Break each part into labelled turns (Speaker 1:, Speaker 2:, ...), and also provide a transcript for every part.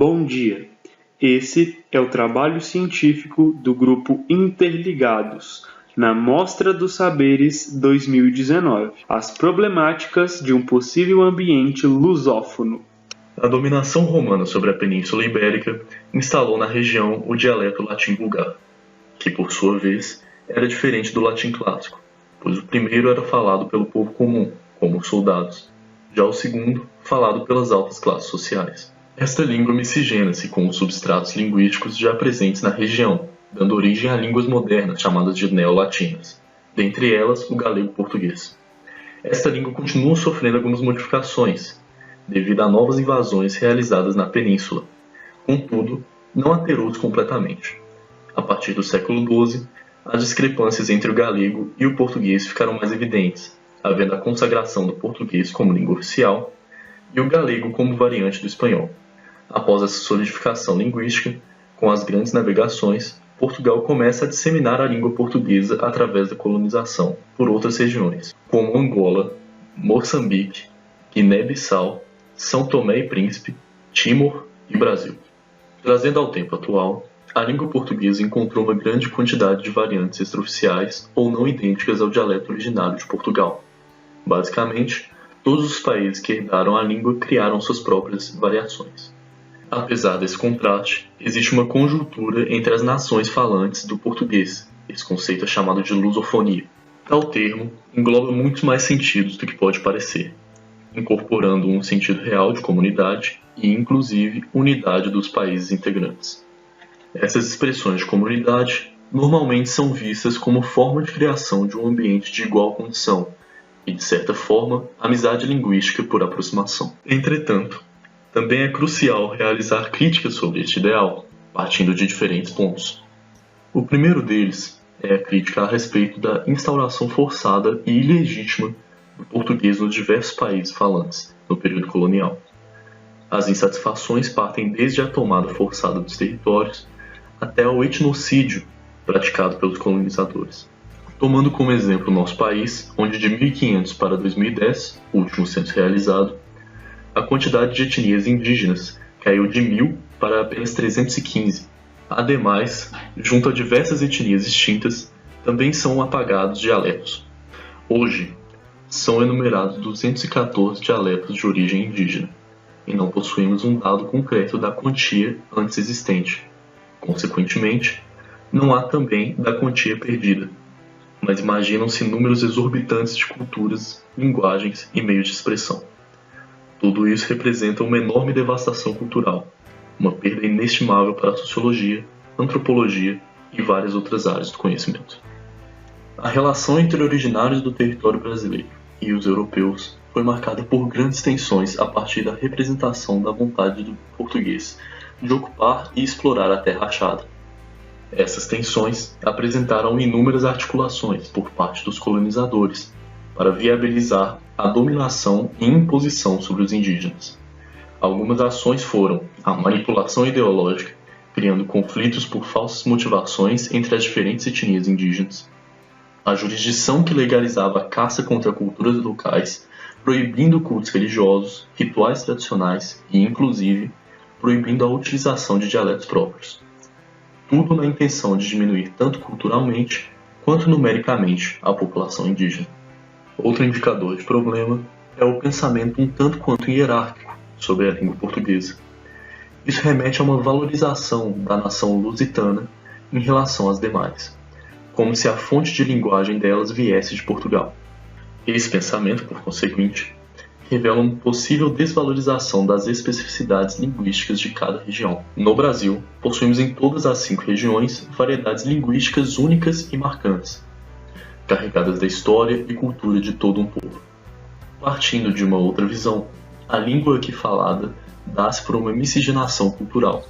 Speaker 1: Bom dia. Esse é o trabalho científico do Grupo Interligados, na Mostra dos Saberes 2019, as problemáticas de um possível ambiente lusófono.
Speaker 2: A dominação romana sobre a Península Ibérica instalou na região o dialeto latim vulgar, que, por sua vez, era diferente do latim clássico, pois o primeiro era falado pelo povo comum, como os soldados, já o segundo, falado pelas altas classes sociais. Esta língua miscigena-se com os substratos linguísticos já presentes na região, dando origem a línguas modernas chamadas de neolatinas, dentre elas o galego-português. Esta língua continua sofrendo algumas modificações, devido a novas invasões realizadas na península. Contudo, não alterou-se completamente. A partir do século XII, as discrepâncias entre o galego e o português ficaram mais evidentes, havendo a consagração do português como língua oficial e o galego como variante do espanhol. Após essa solidificação linguística, com as grandes navegações, Portugal começa a disseminar a língua portuguesa através da colonização por outras regiões, como Angola, Moçambique, Guiné-Bissau, São Tomé e Príncipe, Timor e Brasil. Trazendo ao tempo atual, a língua portuguesa encontrou uma grande quantidade de variantes extraoficiais ou não idênticas ao dialeto originário de Portugal. Basicamente, todos os países que herdaram a língua criaram suas próprias variações. Apesar desse contraste, existe uma conjuntura entre as nações falantes do português. Esse conceito é chamado de lusofonia. Tal termo engloba muitos mais sentidos do que pode parecer, incorporando um sentido real de comunidade e, inclusive, unidade dos países integrantes. Essas expressões de comunidade normalmente são vistas como forma de criação de um ambiente de igual condição e, de certa forma, amizade linguística por aproximação. Entretanto, também é crucial realizar críticas sobre este ideal, partindo de diferentes pontos. O primeiro deles é a crítica a respeito da instauração forçada e ilegítima do português nos diversos países falantes no período colonial. As insatisfações partem desde a tomada forçada dos territórios até ao etnocídio praticado pelos colonizadores. Tomando como exemplo o nosso país, onde de 1500 para 2010, o último censo realizado, a quantidade de etnias indígenas caiu de 1.000 para apenas 315. Ademais, junto a diversas etnias extintas, também são apagados dialetos. Hoje, são enumerados 214 dialetos de origem indígena, e não possuímos um dado concreto da quantia antes existente. Consequentemente, não há também da quantia perdida, mas imaginam-se números exorbitantes de culturas, linguagens e meios de expressão. Tudo isso representa uma enorme devastação cultural, uma perda inestimável para a sociologia, antropologia e várias outras áreas do conhecimento. A relação entre originários do território brasileiro e os europeus foi marcada por grandes tensões a partir da representação da vontade do português de ocupar e explorar a terra achada. Essas tensões apresentaram inúmeras articulações por parte dos colonizadores para viabilizar a dominação e imposição sobre os indígenas. Algumas ações foram a manipulação ideológica, criando conflitos por falsas motivações entre as diferentes etnias indígenas, a jurisdição que legalizava a caça contra culturas locais, proibindo cultos religiosos, rituais tradicionais e, inclusive, proibindo a utilização de dialetos próprios. Tudo na intenção de diminuir tanto culturalmente quanto numericamente a população indígena. Outro indicador de problema é o pensamento um tanto quanto hierárquico sobre a língua portuguesa. Isso remete a uma valorização da nação lusitana em relação às demais, como se a fonte de linguagem delas viesse de Portugal. Esse pensamento, por conseguinte, revela uma possível desvalorização das especificidades linguísticas de cada região. No Brasil, possuímos em todas as 5 regiões variedades linguísticas únicas e marcantes, carregadas da história e cultura de todo um povo. Partindo de uma outra visão, a língua aqui falada dá-se por uma miscigenação cultural.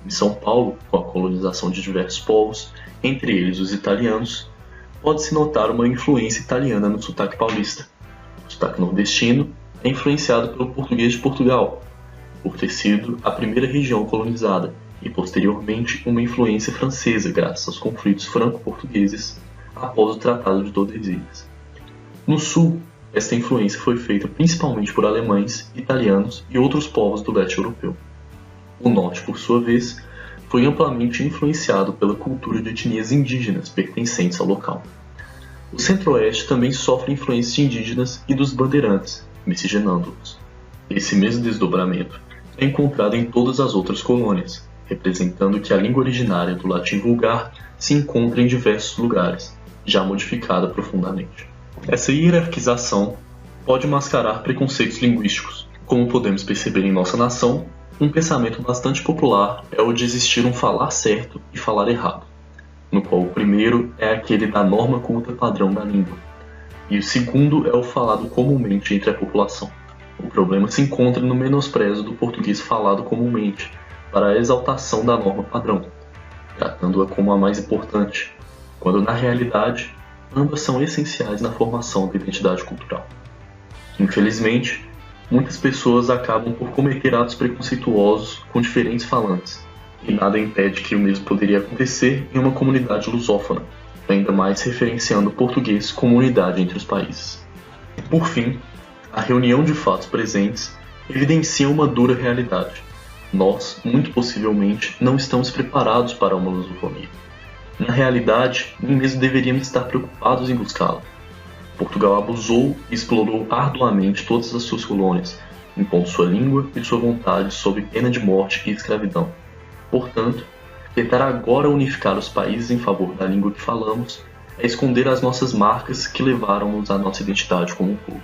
Speaker 2: Em São Paulo, com a colonização de diversos povos, entre eles os italianos, pode-se notar uma influência italiana no sotaque paulista. O sotaque nordestino é influenciado pelo português de Portugal, por ter sido a primeira região colonizada, e posteriormente uma influência francesa graças aos conflitos franco-portugueses após o Tratado de Tordesilhas. No sul, esta influência foi feita principalmente por alemães, italianos e outros povos do leste europeu. O norte, por sua vez, foi amplamente influenciado pela cultura de etnias indígenas pertencentes ao local. O centro-oeste também sofre influências indígenas e dos bandeirantes, miscigenando-os. Esse mesmo desdobramento é encontrado em todas as outras colônias, representando que a língua originária do latim vulgar se encontra em diversos lugares, já modificada profundamente. Essa hierarquização pode mascarar preconceitos linguísticos. Como podemos perceber em nossa nação, um pensamento bastante popular é o de existir um falar certo e falar errado, no qual o primeiro é aquele da norma culta padrão da língua, e o segundo é o falado comumente entre a população. O problema se encontra no menosprezo do português falado comumente para a exaltação da norma padrão, tratando-a como a mais importante, quando na realidade ambas são essenciais na formação da identidade cultural. Infelizmente, muitas pessoas acabam por cometer atos preconceituosos com diferentes falantes, e nada impede que o mesmo poderia acontecer em uma comunidade lusófona, ainda mais referenciando o português como unidade entre os países. Por fim, a reunião de fatos presentes evidencia uma dura realidade. Nós, muito possivelmente, não estamos preparados para uma lusofonia. Na realidade, nem mesmo deveríamos estar preocupados em buscá-la. Portugal abusou e explorou arduamente todas as suas colônias, impondo sua língua e sua vontade sob pena de morte e escravidão. Portanto, tentar agora unificar os países em favor da língua que falamos é esconder as nossas marcas que levaram-nos à nossa identidade como um povo.